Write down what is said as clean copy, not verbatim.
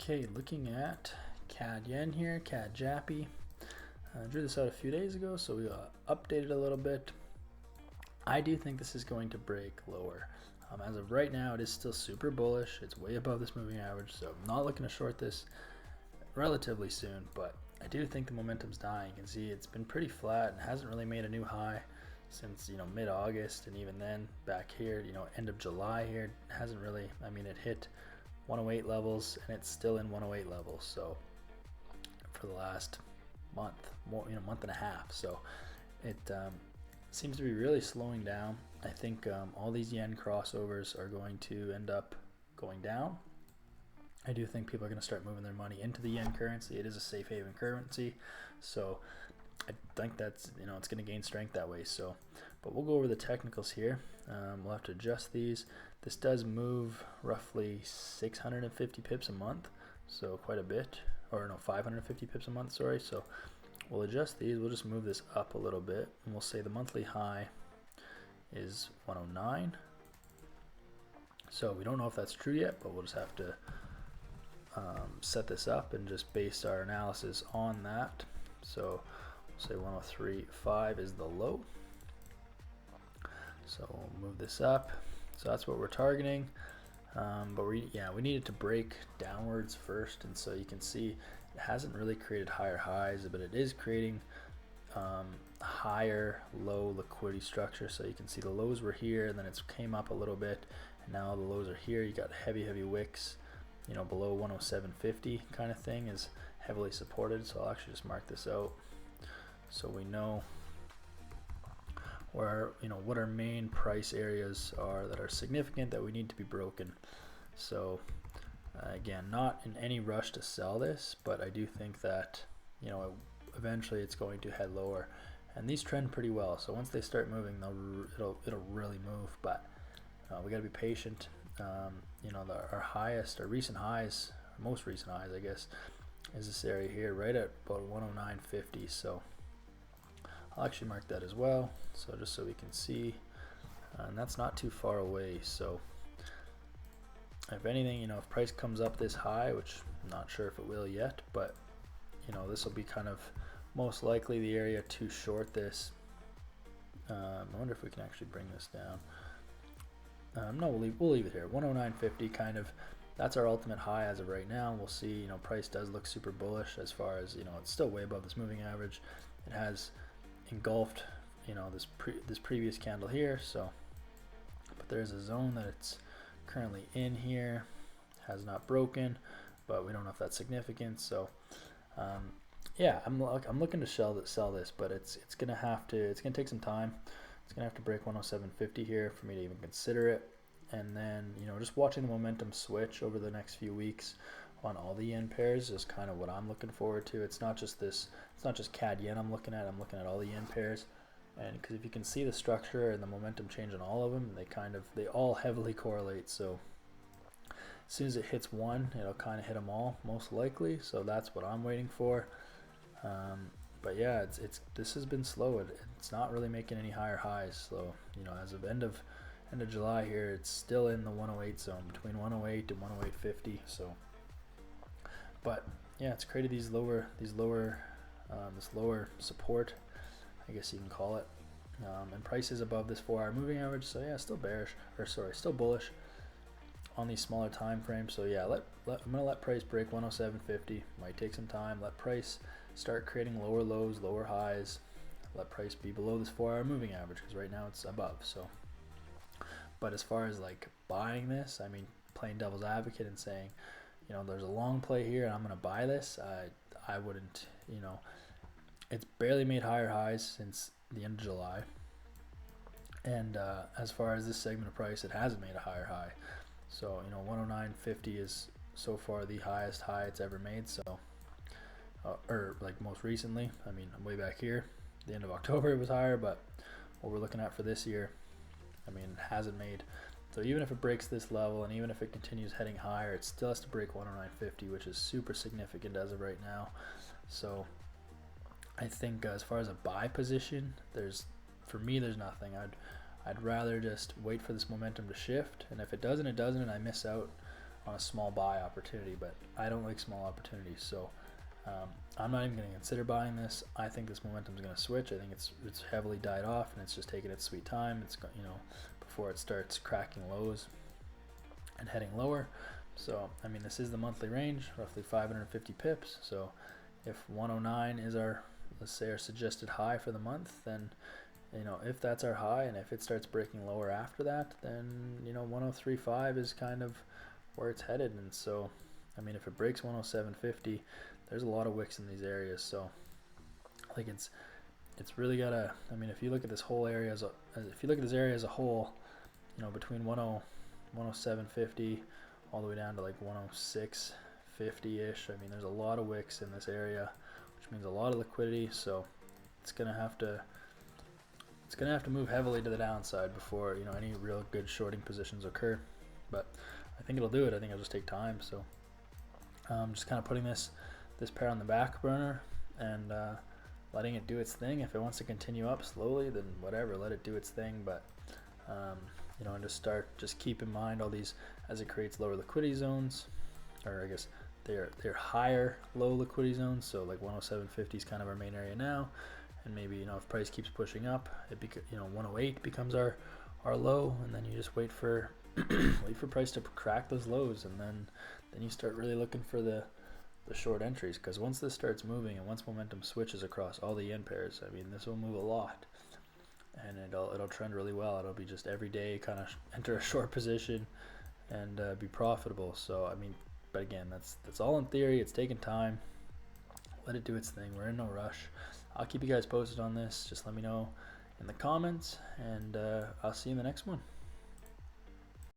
Okay, looking at CAD yen here, Cadjpy. Drew this out a few days ago, so we updated a little bit. I do think this is going to break lower. As of right now, it is still super bullish. It's way above this moving average, so I'm not looking to short this relatively soon, but I do think the momentum's dying. You can see it's been pretty flat and hasn't really made a new high since mid-August, and even then back here, end of July here, hasn't really. I mean, it hit 108 levels and it's still in 108 levels. So for the last month, month and a half, so it seems to be really slowing down. I think all these yen crossovers are going to end up going down. I do think people are going to start moving their money into the yen currency. It is a safe haven currency, so I think that's it's going to gain strength that way. So, but we'll go over the technicals here. We'll have to adjust these. This does move roughly 650 pips a month, so quite a bit, or no, 550 pips a month, sorry. So we'll adjust these. We'll just move this up a little bit, and we'll say the monthly high is 109. So we don't know if that's true yet, but we'll just have to set this up and just base our analysis on that. So we'll say 103.5 is the low. So we'll move this up. So that's what we're targeting. But we need it to break downwards first, and so you can see it hasn't really created higher highs, but it is creating higher low liquidity structure. So you can see the lows were here, and then it's came up a little bit, and now the lows are here. You got heavy wicks, below 107.50 kind of thing is heavily supported. So I'll actually just mark this out so we know where what our main price areas are that are significant that we need to be broken. So again, not in any rush to sell this, but I do think that eventually it's going to head lower, and these trend pretty well. So once they start moving, it'll really move. But we got to be patient. Our recent highs, our most recent highs, I guess, is this area here, right at about 109.50. So I'll actually mark that as well, so just so we can see, and that's not too far away. So if anything, if price comes up this high, which I'm not sure if it will yet, but this will be kind of most likely the area to short this. I wonder if we can actually bring this down. No, we'll leave it here. 109.50 kind of. That's our ultimate high as of right now. We'll see. Price does look super bullish as far as it's still way above this moving average. It has engulfed this previous candle here, so but there's a zone that it's currently in here, has not broken, but we don't know if that's significant. So yeah, I'm looking to sell this, but it's gonna take some time. It's gonna have to break 107.50 here for me to even consider it, and then just watching the momentum switch over the next few weeks on all the yen pairs is kind of what I'm looking forward to. It's not just CAD yen I'm looking at all the yen pairs, and because if you can see the structure and the momentum change on all of them, they all heavily correlate. So as soon as it hits one, it'll kind of hit them all most likely. So that's what I'm waiting for. But yeah, this has been slow. It's not really making any higher highs. So as of end of July here, it's still in the 108 zone, between 108 and 108.50. So but yeah, it's created this lower support, I guess you can call it, and price is above this 4-hour moving average. So yeah, still bullish on these smaller time frames. So yeah, I'm gonna let price break 107.50. Might take some time. Let price start creating lower lows, lower highs. Let price be below this 4-hour moving average, because right now it's above. So, but as far as like buying this, I mean, playing devil's advocate and saying, there's a long play here and I'm gonna buy this, I wouldn't. It's barely made higher highs since the end of July, and as far as this segment of price, it hasn't made a higher high. So 109.50 is so far the highest high it's ever made. So or like most recently, I mean, way back here, the end of October it was higher, but what we're looking at for this year, I mean, it hasn't made. So even if it breaks this level, and even if it continues heading higher, it still has to break 109.50, which is super significant as of right now. So I think as far as a buy position, for me there's nothing. I'd rather just wait for this momentum to shift, and if it doesn't, and I miss out on a small buy opportunity, but I don't like small opportunities, so I'm not even going to consider buying this. I think this momentum is going to switch. I think it's heavily died off, and it's just taking its sweet time. It's, you know, before it starts cracking lows and heading lower. So I mean, this is the monthly range, roughly 550 pips. So if 109 is our, let's say, our suggested high for the month, then, you know, if that's our high, and if it starts breaking lower after that, then, you know, 103.5 is kind of where it's headed. And so I mean, if it breaks 107.50, there's a lot of wicks in these areas. So I think it's really gotta, I mean, if you look at this whole area if you look at this area as a whole, you know, between 107.50 all the way down to like 106.50 ish, I mean, there's a lot of wicks in this area, which means a lot of liquidity. So it's gonna have to move heavily to the downside before, you know, any real good shorting positions occur. But I think it'll do it. I think it'll just take time. So just kind of putting this pair on the back burner and letting it do its thing. If it wants to continue up slowly, then whatever, let it do its thing. But you know, and just keep in mind all these as it creates lower liquidity zones, or I guess they're higher low liquidity zones. So like 107.50 is kind of our main area now, and maybe, you know, if price keeps pushing up, you know, 108 becomes our low, and then you just wait for price to crack those lows, and then you start really looking for the short entries, because once this starts moving and once momentum switches across all the yen pairs, I mean, this will move a lot, and it'll trend really well. It'll be just every day kind of enter a short position and be profitable. So I mean, but again, that's all in theory. It's taking time. Let it do its thing. We're in no rush. I'll keep you guys posted on this. Just let me know in the comments, and I'll see you in the next one.